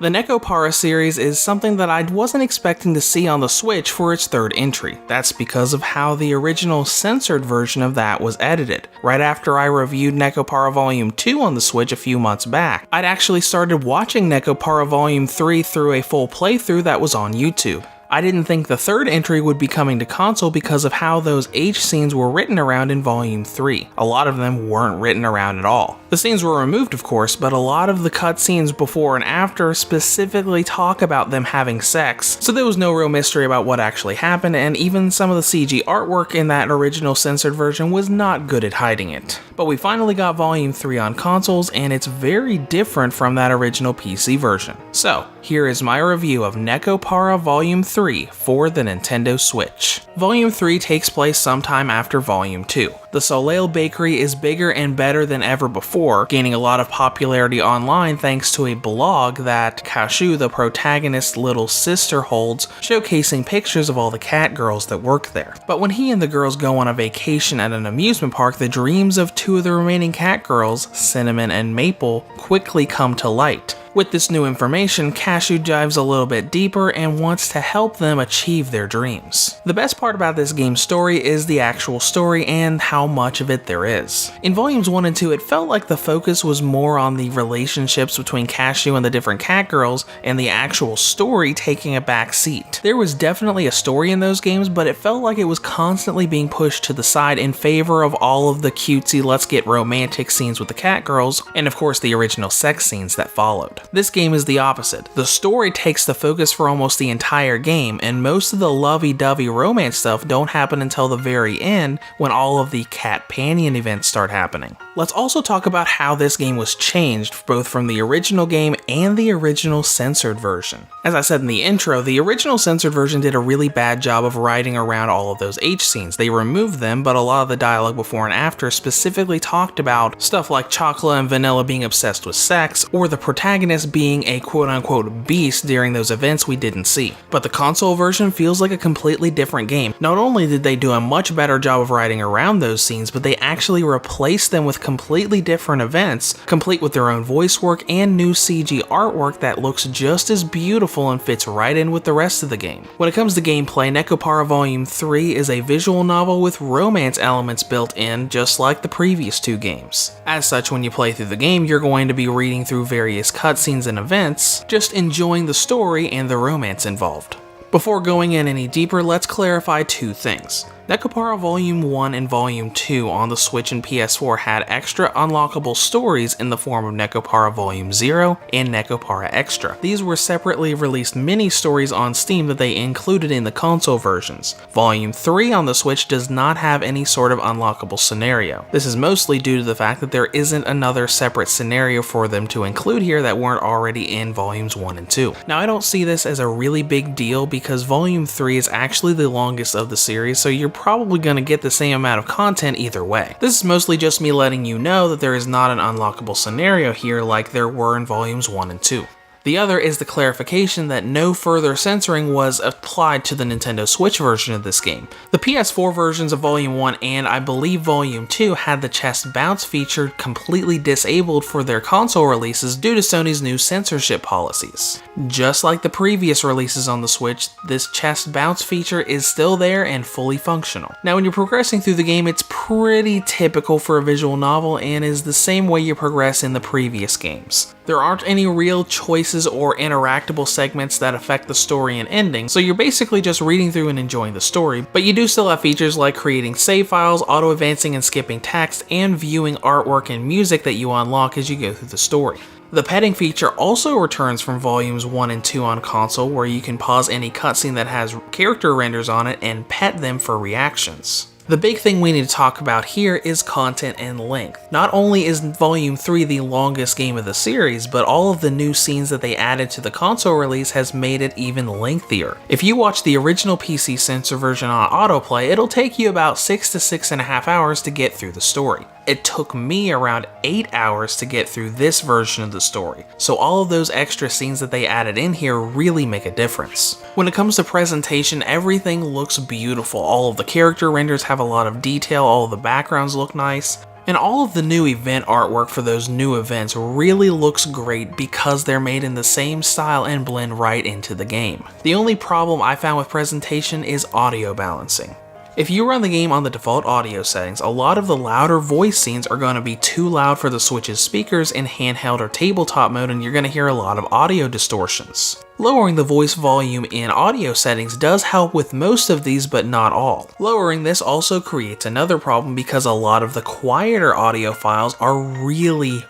The Nekopara series is something that I wasn't expecting to see on the Switch for its third entry. That's because of how the original censored version of that was edited. Right after I reviewed Nekopara Volume 2 on the Switch a few months back, I'd actually started watching Nekopara Volume 3 through a full playthrough that was on YouTube. I didn't think the third entry would be coming to console because of how those H scenes were written around in Volume 3. A lot of them weren't written around at all. The scenes were removed, of course, but a lot of the cutscenes before and after specifically talk about them having sex, so there was no real mystery about what actually happened, and even some of the CG artwork in that original censored version was not good at hiding it. But we finally got Volume 3 on consoles, and it's very different from that original PC version. So, here is my review of Nekopara Volume 3 for the Nintendo Switch. Volume 3 takes place sometime after Volume 2. The Soleil Bakery is bigger and better than ever before, gaining a lot of popularity online thanks to a blog that Kashu, the protagonist's little sister, holds, showcasing pictures of all the cat girls that work there. But when he and the girls go on a vacation at an amusement park, the dreams of two of the remaining cat girls, Cinnamon and Maple, quickly come to light. With this new information, Kashu dives a little bit deeper and wants to help them achieve their dreams. The best part about this game's story is the actual story and how much of it there is. In Volumes 1 and 2, it felt like the focus was more on the relationships between Kashu and the different cat girls, and the actual story taking a back seat. There was definitely a story in those games, but it felt like it was constantly being pushed to the side in favor of all of the cutesy let's get romantic scenes with the cat girls, and of course the original sex scenes that followed. This game is the opposite. The story takes the focus for almost the entire game, and most of the lovey-dovey romance stuff don't happen until the very end when all of the Catpanion events start happening. Let's also talk about how this game was changed both from the original game and the original censored version. As I said in the intro, the original censored version did a really bad job of writing around all of those H scenes. They removed them, but a lot of the dialogue before and after specifically talked about stuff like Chocolate and Vanilla being obsessed with sex, or the protagonist being a quote-unquote beast during those events we didn't see. But the console version feels like a completely different game. Not only did they do a much better job of writing around those scenes, but they actually replaced them with completely different events, complete with their own voice work and new CG artwork that looks just as beautiful and fits right in with the rest of the game. When it comes to gameplay, Nekopara Volume 3 is a visual novel with romance elements built in, just like the previous two games. As such, when you play through the game, you're going to be reading through various cutscenes and events, just enjoying the story and the romance involved. Before going in any deeper, let's clarify two things. Nekopara Volume 1 and Volume 2 on the Switch and PS4 had extra unlockable stories in the form of Nekopara Volume 0 and Nekopara Extra. These were separately released mini-stories on Steam that they included in the console versions. Volume 3 on the Switch does not have any sort of unlockable scenario. This is mostly due to the fact that there isn't another separate scenario for them to include here that weren't already in Volumes 1 and 2. Now, I don't see this as a really big deal because Volume 3 is actually the longest of the series, so you're probably going to get the same amount of content either way. This is mostly just me letting you know that there is not an unlockable scenario here like there were in Volumes 1 and 2. The other is the clarification that no further censoring was applied to the Nintendo Switch version of this game. The PS4 versions of Volume 1 and I believe Volume 2 had the chest bounce feature completely disabled for their console releases due to Sony's new censorship policies. Just like the previous releases on the Switch, this chest bounce feature is still there and fully functional. Now, when you're progressing through the game, it's pretty typical for a visual novel and is the same way you progress in the previous games. There aren't any real choices or interactable segments that affect the story and ending, so you're basically just reading through and enjoying the story, but you do still have features like creating save files, auto-advancing and skipping text, and viewing artwork and music that you unlock as you go through the story. The petting feature also returns from Volumes 1 and 2 on console, where you can pause any cutscene that has character renders on it and pet them for reactions. The big thing we need to talk about here is content and length. Not only is Volume 3 the longest game of the series, but all of the new scenes that they added to the console release has made it even lengthier. If you watch the original PC censor version on autoplay, it'll take you about 6 to 6.5 hours to get through the story. It took me around 8 hours to get through this version of the story, so all of those extra scenes that they added in here really make a difference. When it comes to presentation, everything looks beautiful. All of the character renders have a lot of detail, all of the backgrounds look nice, And all of the new event artwork for those new events really looks great because they're made in the same style and blend right into the game. The only problem I found with presentation is audio balancing. If you run the game on the default audio settings, a lot of the louder voice scenes are going to be too loud for the Switch's speakers in handheld or tabletop mode, and you're going to hear a lot of audio distortions. Lowering the voice volume in audio settings does help with most of these, but not all. Lowering this also creates another problem because a lot of the quieter audio files are really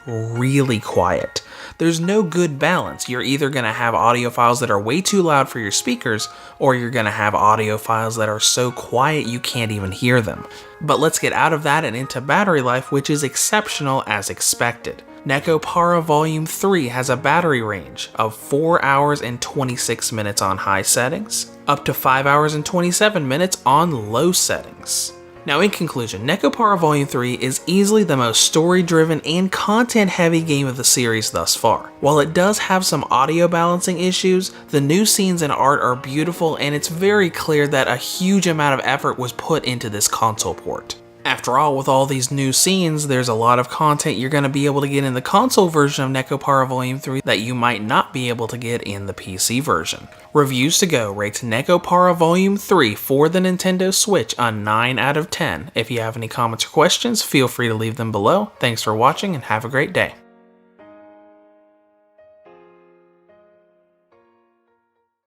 quiet. There's no good balance. You're either going to have audio files that are way too loud for your speakers, or you're going to have audio files that are so quiet you can't even hear them. But let's get out of that and into battery life, which is exceptional as expected. Nekopara Volume 3 has a battery range of 4 hours and 26 minutes on high settings, up to 5 hours and 27 minutes on low settings. Now in conclusion, Nekopara Volume 3 is easily the most story-driven and content-heavy game of the series thus far. While it does have some audio balancing issues, the new scenes and art are beautiful, and it's very clear that a huge amount of effort was put into this console port. After all, with all these new scenes, there's a lot of content you're going to be able to get in the console version of Nekopara Volume 3 that you might not be able to get in the PC version. Reviews to Go rates Nekopara Volume 3 for the Nintendo Switch a 9 out of 10. If you have any comments or questions, feel free to leave them below. Thanks for watching and have a great day.